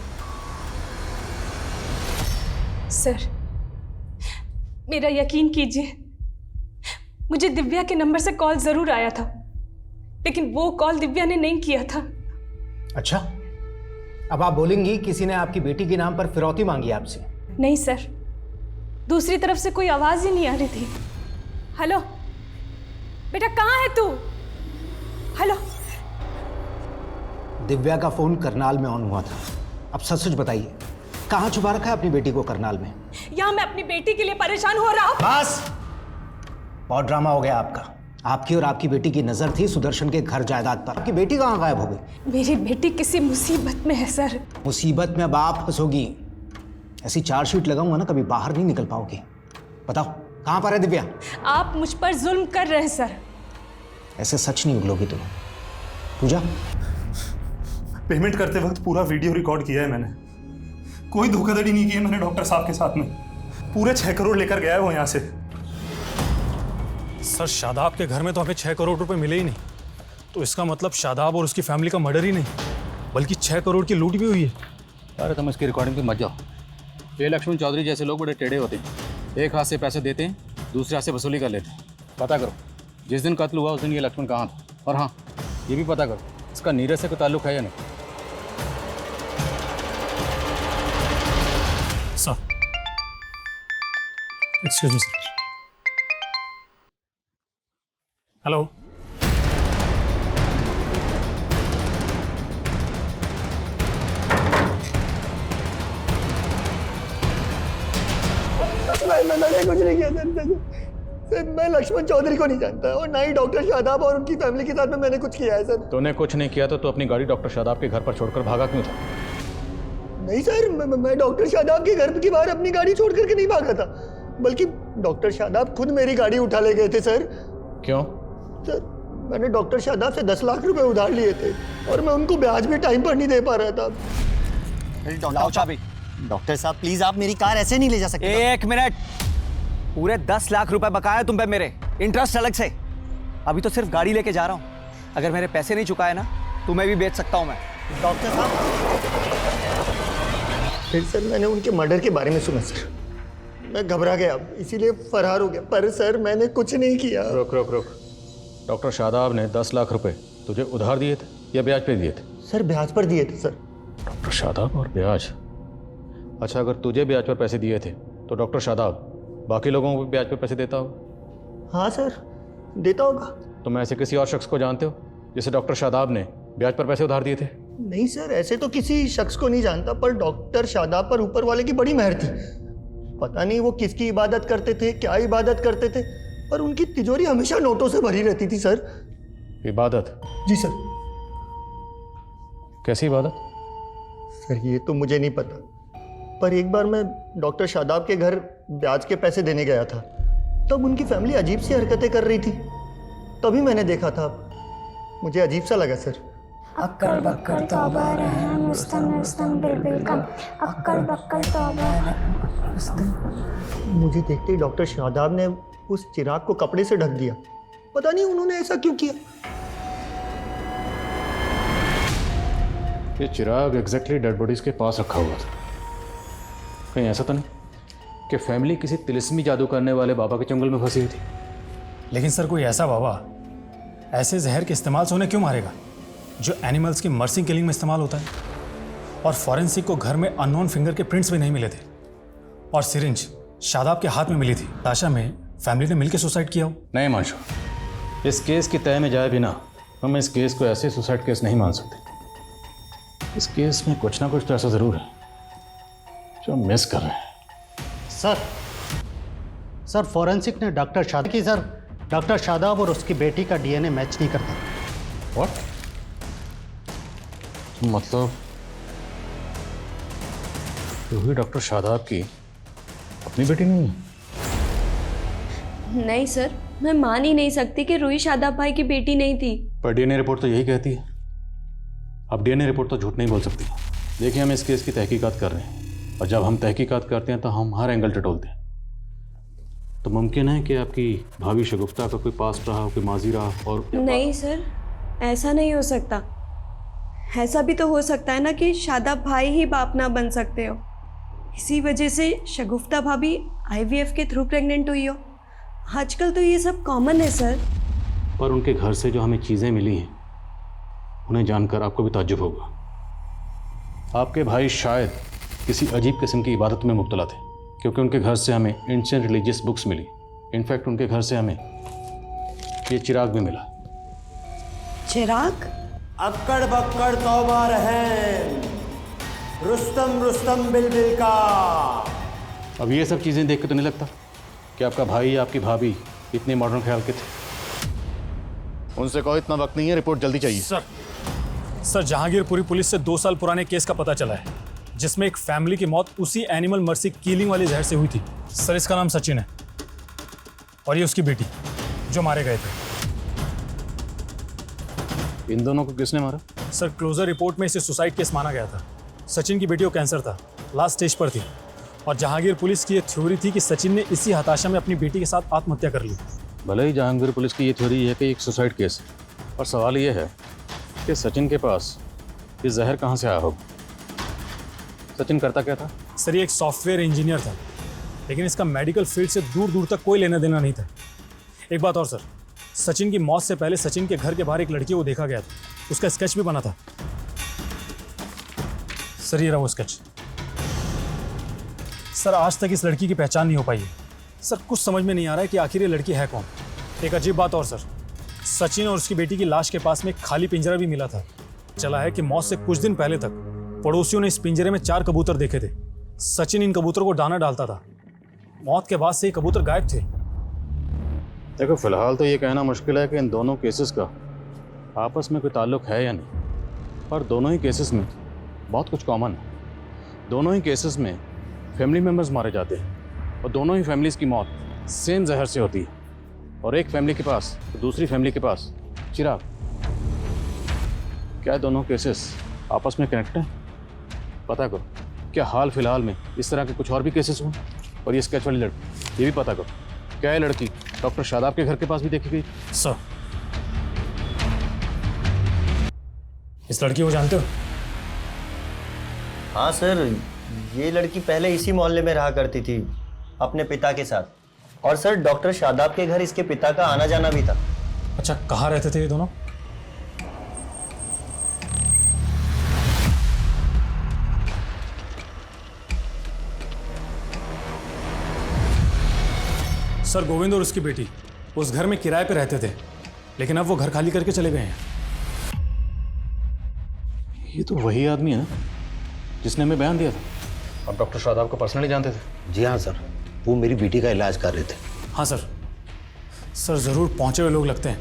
सर मेरा यकीन कीजिए, मुझे दिव्या के नंबर से कॉल ज़रूर आया था, लेकिन वो कॉल दिव्या ने नहीं किया था। अच्छा, अब आप बोलेंगी किसी ने आपकी बेटी के नाम पर फिरौती मांगी आपसे? नहीं सर, दूसरी तरफ से कोई आवाज़ ही नहीं आ रही थी। हेलो बेटा, कहाँ है तू? हेलो। दिव्या का फोन करनाल में ऑन हुआ था। अब सच सच बताइए, कहाँ छुपा रखा है अपनी बेटी को करनाल में? यहाँ मैं अपनी बेटी के लिए परेशान हो रहा हूँ। बस, बहुत ड्रामा हो गया आपका। आपकी और आपकी बेटी की नजर थी सुदर्शन के घर जायदाद पर। आपकी बेटी कहाँ गायब हो गई? मेरी बेटी किसी मुसीबत में है सर। मुसीबत में अब आप फंसोगी। ऐसी चार्जशीट लगाऊंगा ना, कभी बाहर नहीं निकल पाओगी। बताओ कहाँ पर है दिव्या? आप मुझ पर जुल्म कर रहे हैं सर। ऐसे सच नहीं उगलोगी तुम। पूजा, पेमेंट करते वक्त पूरा वीडियो रिकॉर्ड किया है मैंने। कोई धोखाधड़ी नहीं की है मैंने डॉक्टर साहब के साथ में। पूरे 6 करोड़ लेकर गया है वो यहाँ से। सर, शादाब के घर में तो हमें 6 करोड़ रुपए मिले ही नहीं, तो इसका मतलब शादाब और उसकी फैमिली का मर्डर ही नहीं, बल्कि 6 करोड़ की लूट भी हुई है। अरे तुम इसकी रिकॉर्डिंग पे मत जाओ। ये लक्ष्मण चौधरी जैसे लोग बड़े टेढ़े होते हैं। एक हाथ से पैसे देते हैं, दूसरे हाथ से वसूली कर लेते हैं। पता करो जिस दिन कत्ल हुआ उस दिन ये लक्ष्मण कहाँ था। और हाँ, ये भी पता करो इसका नीरज से कोई ताल्लुक है या नहीं। Sir, excuse me sir. Hello, मैंने कुछ नहीं किया सर। मैं लक्ष्मण चौधरी को नहीं जानता और ना ही डॉक्टर शादाब और उनकी फैमिली के साथ में मैंने कुछ किया है सर। तूने कुछ नहीं किया तो तू अपनी गाड़ी डॉक्टर शादाब के घर पर छोड़कर भागा क्यों था? नहीं सर, मैं डॉक्टर शादाब के घर के बाहर अपनी गाड़ी छोड़ करके नहीं भागा था, बल्कि डॉक्टर शादाब खुद मेरी गाड़ी उठा ले गए थे सर। क्यों? सर, मैंने डॉक्टर शादाब से 10 लाख रुपए उधार लिए थे और मैं उनको ब्याज भी टाइम पर नहीं दे पा रहा था। डॉक्टर साहब प्लीज, आप मेरी कार ऐसे नहीं ले जा सकते। एक मिनट, पूरे 10 लाख रुपए बकाया तुम पे मेरे, इंटरेस्ट अलग से। अभी तो सिर्फ गाड़ी लेके जा रहा हूँ। अगर मेरे पैसे नहीं चुकाए ना तो मैं भी बेच सकता हूँ। मैं डॉक्टर साहब, फिर सर मैंने उनके मर्डर के बारे में सुना सर, मैं घबरा गया, इसीलिए फरार हो गया। पर सर मैंने कुछ नहीं किया। रुक रुक रुक, डॉक्टर शादाब ने 10 लाख रुपए तुझे उधार दिए थे या ब्याज पे दिए थे? सर ब्याज पर दिए थे सर। डॉक्टर शादाब और ब्याज। अच्छा, अगर तुझे ब्याज पर पैसे दिए थे तो डॉक्टर शादाब बाकी लोगों को भी ब्याज पर पैसे देता होगा? हाँ सर, देता होगा। तुम ऐसे किसी और शख्स को जानते हो जिसे डॉक्टर शादाब ने ब्याज पर पैसे उधार दिए थे? नहीं सर, ऐसे तो किसी शख्स को नहीं जानता, पर डॉक्टर शादाब पर ऊपर वाले की बड़ी मेहर थी। पता नहीं वो किसकी इबादत करते थे, क्या इबादत करते थे, पर उनकी तिजोरी हमेशा नोटों से भरी रहती थी सर। इबादत? जी सर। कैसी इबादत? सर ये तो मुझे नहीं पता, पर एक बार मैं डॉक्टर शादाब के घर ब्याज के पैसे देने गया था, तब उनकी फैमिली अजीब सी हरकतें कर रही थी, तभी मैंने देखा था। मुझे अजीब सा लगा सर। अक्कर बक्कर तौबा रहम मुस्तम मुस्तम बिल्बिल कम अक्कर बक्कर तौबा। मुझे देखते ही डॉक्टर शादाब ने उस चिराग को कपड़े से ढक दिया। पता नहीं उन्होंने ऐसा क्यों किया। ये चिराग एग्जैक्टली डेड बॉडीज के पास रखा हुआ था। कहीं ऐसा तो नहीं कि फैमिली किसी तिलिस्मी जादू करने वाले बाबा के चंगुल में फंसी हुई थी? लेकिन सर, कोई ऐसा बाबा ऐसे जहर के इस्तेमाल से उन्हें क्यों मारेगा जो एनिमल्स की मर्सिंग किलिंग में इस्तेमाल होता है? और फॉरेंसिक को घर में अननोन फिंगर के प्रिंट्स भी नहीं मिले थे, और सिरिंज शादाब के हाथ में मिली थी। ताशा में फैमिली ने मिलकर सुसाइड किया हो? नहीं मानशो, इस केस की तय में जाए बिना हम इस केस को ऐसे सुसाइड केस नहीं मान सकते। इस केस में कुछ ना कुछ तो ऐसा जरूर है जो हम मिस कर रहे हैं। सर फॉरेंसिक ने डॉक्टर शादाब और उसकी बेटी का डीएनए मैच नहीं करता। व्हाट? मतलब रूही डॉक्टर शादाब की अपनी बेटी नहीं है? नहीं सर, मैं मान ही नहीं सकती कि रूही शादाब भाई की बेटी नहीं थी। पर डीएनए रिपोर्ट तो यही कहती है। अब डीएनए रिपोर्ट तो झूठ नहीं बोल सकती। देखिए, हम इस केस की तहकीकात कर रहे हैं, और जब हम तहकीकात करते हैं तो हम हर एंगल टटोलते हैं। तो मुमकिन है कि आपकी भाभी शगुफ्ता का कोई पास्ट रहा, कोई माजी रहा। और नहीं सर, ऐसा नहीं हो सकता। ऐसा भी तो हो सकता है ना कि शादाब भाई ही बाप ना बन सकते हो, इसी वजह से शगुफ्ता भाभी आईवीएफ के थ्रू प्रेग्नेंट हुई हो। आजकल तो ये सब कॉमन है सर। पर उनके घर से जो हमें चीज़ें मिली हैं उन्हें जानकर आपको भी ताज्जुब होगा। आपके भाई शायद किसी अजीब किस्म की इबादत में मुब्तला थे, क्योंकि उनके घर से हमें एंशिएंट रिलीजियस बुक्स मिली। इनफैक्ट उनके घर से हमें ये चिराग भी मिला। चिराग? अक्कड़ बक्कड़ तौबा रहम, रुस्तम रुस्तम बिलबिल का। अब ये सब चीज़ें देख के तो नहीं लगता कि आपका भाई या आपकी भाभी इतने मॉडर्न ख्याल के थे। उनसे कहो इतना वक्त नहीं है, रिपोर्ट जल्दी चाहिए। सर जहांगीरपुरी पुलिस से 2 साल पुराने केस का पता चला है, जिसमें एक फैमिली की मौत उसी एनिमल मर्सी किलिंग वाले जहर से हुई थी। सर इसका नाम सचिन है और ये उसकी बेटी जो मारे गए थे। इन दोनों को किसने मारा? सर क्लोजर रिपोर्ट में इसे सुसाइड केस माना गया था। सचिन की बेटी को कैंसर था, लास्ट स्टेज पर थी, और जहांगीर पुलिस की ये थ्योरी थी कि सचिन ने इसी हताशा में अपनी बेटी के साथ आत्महत्या कर ली। भले ही जहांगीर पुलिस की ये थ्योरी है कि एक सुसाइड केस है, और सवाल ये है कि सचिन के पास ये जहर कहाँ से आया होगा। सचिन करता क्या था? सर ये एक सॉफ्टवेयर इंजीनियर था, लेकिन इसका मेडिकल फील्ड से दूर दूर तक कोई लेना देना नहीं था। एक बात और सर, सचिन की मौत से पहले सचिन के घर के बाहर एक लड़की को देखा गया था, उसका स्केच भी बना था। सर ये रहा वो स्केच। सर आज तक इस लड़की की पहचान नहीं हो पाई है। सर कुछ समझ में नहीं आ रहा है कि आखिर ये लड़की है कौन। एक अजीब बात और सर, सचिन और उसकी बेटी की लाश के पास में एक खाली पिंजरा भी मिला था। चला है कि मौत से कुछ दिन पहले तक पड़ोसियों ने इस पिंजरे में 4 कबूतर देखे थे। सचिन इन कबूतरों को दाना डालता था। मौत के बाद से ये कबूतर गायब थे। देखो फिलहाल तो ये कहना मुश्किल है कि इन दोनों केसेस का आपस में कोई ताल्लुक है या नहीं, पर दोनों ही केसेस में बहुत कुछ कॉमन है। दोनों ही केसेस में फैमिली मेम्बर्स मारे जाते हैं, और दोनों ही फैमिलीज़ की मौत सेम जहर से होती है, और एक फैमिली के पास तो दूसरी फैमिली के पास चिराग। क्या दोनों केसेस आपस में कनेक्ट हैं? पता करो। क्या हाल फिलहाल में इस तरह के कुछ और भी केसेस हुए? और ये स्केच वाली लड़की, ये भी पता करो, क्या ये लड़की डॉक्टर शादाब के घर के पास भी देखी गई? सर इस लड़की को जानते हो? हाँ सर, ये लड़की पहले इसी मोहल्ले में रहा करती थी अपने पिता के साथ, और सर डॉक्टर शादाब के घर इसके पिता का आना जाना भी था। अच्छा कहाँ रहते थे ये दोनों? सर गोविंद और उसकी बेटी उस घर में किराए पे रहते थे, लेकिन अब वो घर खाली करके चले गए हैं। ये तो वही आदमी है ना जिसने हमें बयान दिया था। आप डॉक्टर शादाब को पर्सनली जानते थे? जी हाँ सर, वो मेरी बेटी का इलाज कर रहे थे। हाँ सर। सर ज़रूर पहुंचे हुए लोग लगते हैं,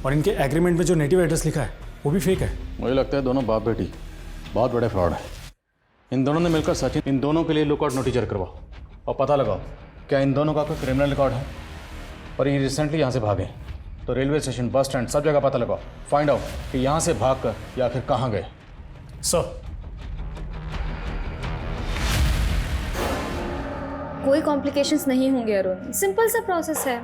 और इनके एग्रीमेंट में जो नेटिव एड्रेस लिखा है वो भी फेक है। मुझे लगता है दोनों बाप बेटी बहुत बड़े फ्रॉड है। इन दोनों ने मिलकर सचिन, इन दोनों के लिए लुकआउट नोटिस जारी करवाओ और पता लगाओ क्या इन दोनों का कोई क्रिमिनल रिकॉर्ड है, और ये रिसेंटली यहाँ से भागे। तो रेलवे स्टेशन, बस स्टैंड, सब जगह पता लगाओ, फाइंड आउट कि यहाँ से भागकर या आखिर कहाँ गए। सर कोई कॉम्प्लिकेशंस नहीं होंगे अरुण, सिंपल सा प्रोसेस है।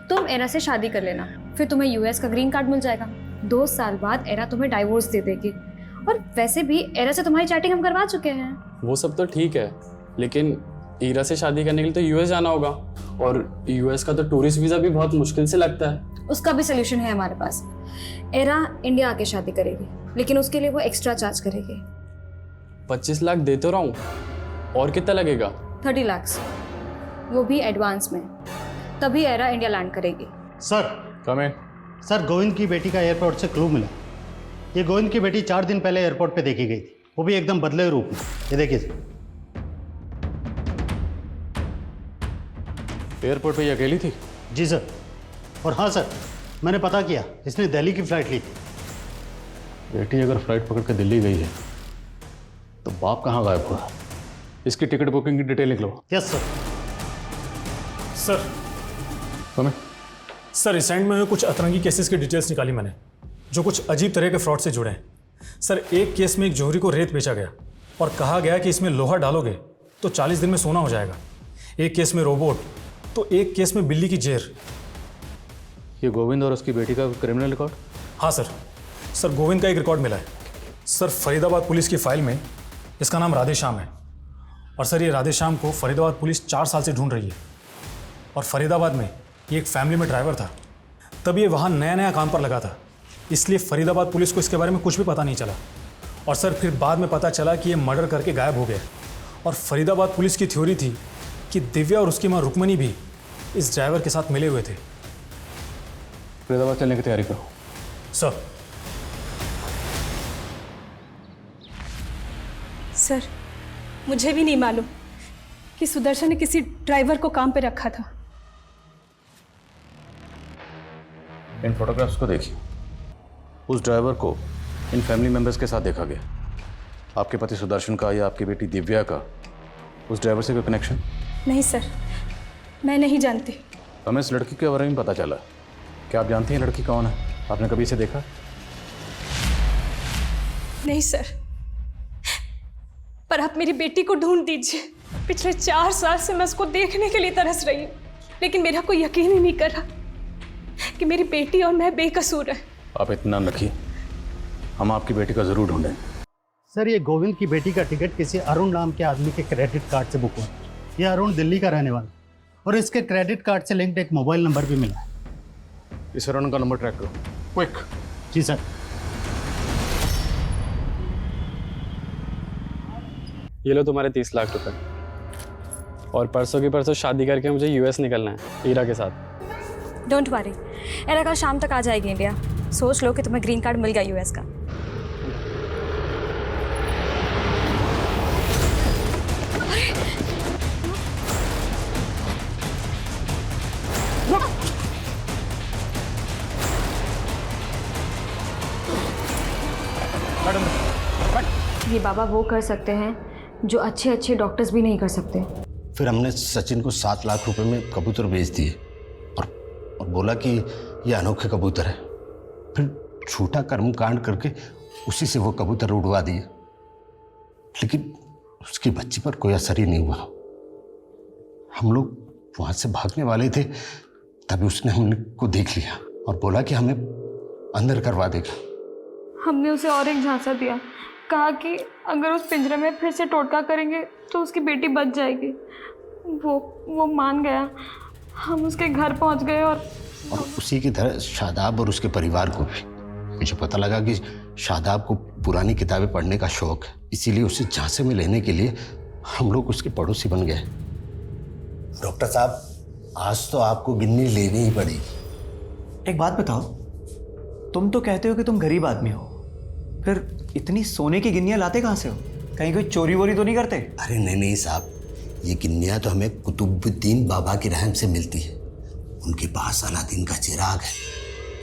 तुम एरा से शादी कर लेना, फिर तुम्हें यूएस का ग्रीन कार्ड मिल जाएगा। 2 साल बाद एरा तुम्हें डाइवोर्स दे देगी, और वैसे भी एरा से तुम्हारी चैटिंग हम करवा चुके हैं। वो सब तो ठीक है, लेकिन ईरा से शादी करने के लिए तो यूएस जाना होगा, और यूएस का तो टूरिस्ट वीज़ा भी बहुत मुश्किल से लगता है। उसका भी सोल्यूशन है हमारे पास। एरा इंडिया आके शादी करेगी, लेकिन उसके लिए वो एक्स्ट्रा चार्ज करेगी। 25 लाख दे तो रहा हूँ, और कितना लगेगा? 30 लाख, वो भी एडवांस में, तभी एरा इंडिया लैंड करेगी। सर कम है। सर गोविंद की बेटी का एयरपोर्ट से क्लू मिला। ये गोविंद की बेटी 4 दिन पहले एयरपोर्ट पे देखी गई थी, वो भी एकदम बदले हुए रूप में। ये देखिए एयरपोर्ट पे ये अकेली थी? जी सर। और हाँ सर, मैंने पता किया, इसने दिल्ली की फ्लाइट ली थी। बेटी अगर फ्लाइट पकड़ के दिल्ली गई है तो बाप कहाँ गायब हुआ? इसकी टिकट बुकिंग की डिटेल निकलो। Yes sir. सर हमें सर रिसेंट में हुए कुछ अतरंगी केसेस की डिटेल्स निकाली मैंने, जो कुछ अजीब तरह के फ्रॉड से जुड़े हैं। सर एक केस में एक जौहरी को रेत बेचा गया और कहा गया कि इसमें लोहा डालोगे तो 40 दिन में सोना हो जाएगा। एक केस में रोबोट, तो एक केस में बिल्ली की जेर। ये गोविंद और उसकी बेटी का क्रिमिनल रिकॉर्ड? हाँ सर। सर गोविंद का एक रिकॉर्ड मिला है। सर फरीदाबाद पुलिस की फाइल में इसका नाम राधे श्याम है, और सर ये राधे श्याम को फरीदाबाद पुलिस 4 साल से ढूंढ रही है। और फरीदाबाद में ये एक फैमिली में ड्राइवर था, तब ये वहाँ नया नया काम पर लगा था, इसलिए फरीदाबाद पुलिस को इसके बारे में कुछ भी पता नहीं चला। और सर फिर बाद में पता चला कि ये मर्डर करके गायब हो गया, और फरीदाबाद पुलिस की थ्योरी थी कि दिव्या और उसकी माँ रुक्मणी भी इस ड्राइवर के साथ मिले हुए थे। फरीदाबाद चलने की तैयारी करो। सर। सर, मुझे भी नहीं मालूम कि सुदर्शन ने किसी ड्राइवर को काम पे रखा था। इन फोटोग्राफ्स को देखिए। उस ड्राइवर को इन फैमिली मेंबर्स के साथ देखा गया। आपके पति सुदर्शन का या आपकी बेटी दिव्या का उस ड्राइवर से कोई कनेक्शन? नहीं सर, मैं नहीं जानती। हमें इस लड़की के बारे में पता चला। क्या आप जानती हैं लड़की कौन है? आपने कभी इसे देखा? नहीं सर, पर आप मेरी बेटी को ढूंढ दीजिए। पिछले 4 साल से मैं उसको देखने के लिए तरस रही हूँ, लेकिन मेरा कोई यकीन ही नहीं कर रहा कि मेरी बेटी और मैं बेकसूर है। आप इतना रखिए, हम आपकी बेटी का जरूर ढूंढें। सर, ये गोविंद की बेटी का टिकट किसी अरुण नाम के आदमी के क्रेडिट कार्ड से बुक हुआ। ये अरुण दिल्ली का रहने वाला और इसके क्रेडिट कार्ड से लिंक्ड एक मोबाइल नंबर भी मिला है। इस अरुण का नंबर ट्रैक करो, क्विक। जी सर। ये लो तुम्हारे 30 लाख रुपए, और परसों की परसों शादी करके मुझे यूएस निकलना है ईरा के साथ। डोंट वरी, एरा कल शाम तक आ जाएगी इंडिया। सोच लो कि तुम्हें ग्रीन कार्ड मिल गया यूएस का। ये बाबा वो कर सकते हैं जो अच्छे अच्छे डॉक्टर्स भी नहीं कर सकते। फिर हमने सचिन को 7 लाख रुपए में कबूतर बेच दिए और बोला कि ये अनोखे कबूतर है। फिर झूठा कर्म कांड करके उसी से वो कबूतर उड़वा दिए, लेकिन उसकी बच्ची पर कोई असर ही नहीं हुआ। हम लोग वहां से भागने वाले थे, तभी उसने हमने को देख लिया और बोला कि हमें अंदर करवा देगा। हमने उसे और एक झांसा दिया, कहा कि अगर उस पिंजरे में फिर से टोटका करेंगे तो उसकी बेटी बच जाएगी। वो मान गया। हम उसके घर पहुंच गए और उसी की तरह शादाब और उसके परिवार को भी। मुझे पता लगा कि शादाब को पुरानी किताबें पढ़ने का शौक है, इसीलिए उसे झांसे में लेने के लिए हम लोग उसके पड़ोसी बन गए। डॉक्टर साहब, आज तो आपको गिन्नी लेनी ही पड़ेगी। एक बात बताओ, तुम तो कहते हो कि तुम गरीब आदमी हो, फिर इतनी सोने की गिन्नियां लाते कहाँ से हो? कहीं कोई चोरी वोरी तो नहीं करते? अरे नहीं साहब, ये गिन्नियां तो हमें कुतुबुद्दीन बाबा की रहम से मिलती है। उनके पास अलादीन का चिराग है,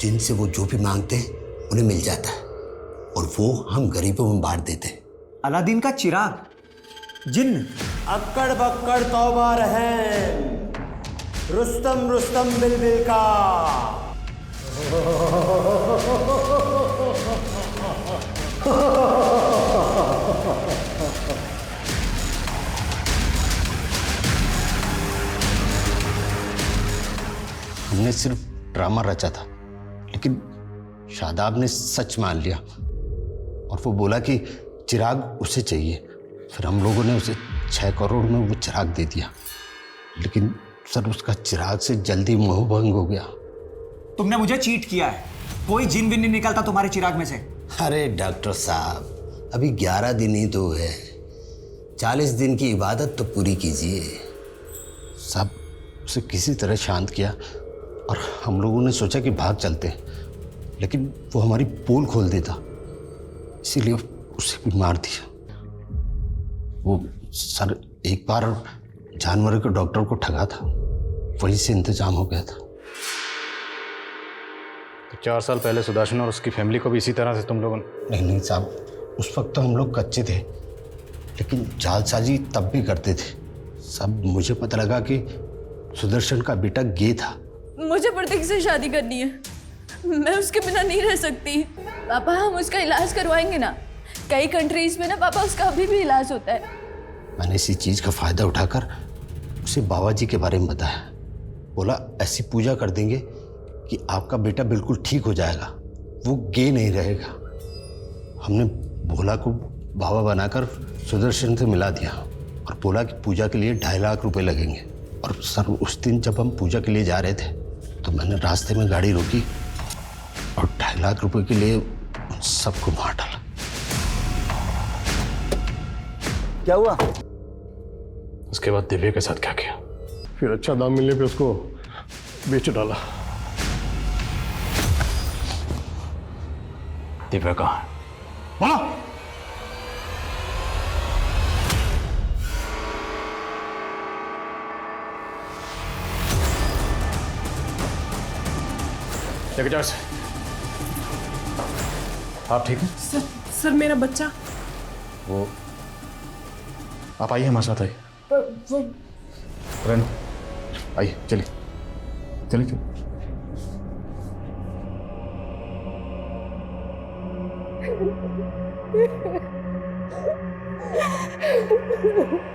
जिनसे वो जो भी मांगते हैं उन्हें मिल जाता है, और वो हम गरीबों में बांट देते हैं। अलादीन का चिराग? जिन्न? अक्कड़ बक्कड़ तौबा रहम, रुस्तम रुस्तम बिलबिल का। हमने सिर्फ ड्रामा रचा था, लेकिन शादाब ने सच मान लिया और वो बोला कि चिराग उसे चाहिए। फिर हम लोगों ने उसे 6 करोड़ में वो चिराग दे दिया, लेकिन सर उसका चिराग से जल्दी मोह भंग हो गया। तुमने मुझे चीट किया है। कोई जिन भी नहीं निकलता तुम्हारे चिराग में से। अरे डॉक्टर साहब, अभी 11 दिन ही तो है, 40 दिन की इबादत तो पूरी कीजिए। सब उसे किसी तरह शांत किया और हम लोगों ने सोचा कि भाग चलते, लेकिन वो हमारी पोल खोल देता, इसीलिए उसे भी मार दिया। वो सर एक बार जानवर के डॉक्टर को ठगा था, वहीं से इंतजाम हो गया था। तो 4 साल पहले सुदर्शन और उसकी फैमिली को भी इसी तरह से तुम लोगों ने? नहीं साहब, उस वक्त तो हम लोग कच्चे थे, लेकिन जालसाजी तब भी करते थे। सब मुझे पता लगा कि सुदर्शन का बेटा गे था। मुझे प्रतीक से शादी करनी है, मैं उसके बिना नहीं रह सकती। पापा, हम उसका इलाज करवाएंगे ना, कई कंट्रीज में ना पापा उसका अभी भी इलाज होता है। मैंने इसी चीज का फायदा उठाकर उसे बाबा जी के बारे में बताया। बोला ऐसी पूजा कर देंगे कि आपका बेटा बिल्कुल ठीक हो जाएगा, वो गे नहीं रहेगा। हमने भोला को बाबा बनाकर सुदर्शन से मिला दिया और बोला कि पूजा के लिए 2.5 लाख रुपए लगेंगे। और सर उस दिन जब हम पूजा के लिए जा रहे थे तो मैंने रास्ते में गाड़ी रोकी और 2.5 लाख रुपए के लिए उन सबको मार डाला। क्या हुआ? उसके बाद दिव्या के साथ क्या किया? फिर अच्छा दाम मिलने पे उसको बेच डाला। दिव्या कहाँ है? बोलो। लेके जाओ इसे। आप ठीक हैं? सर मेरा बच्चा। वो आप आइए हमारे साथ आइए। वो रेनो आइए, चलिए चलिए चलिए। Ha ha ha.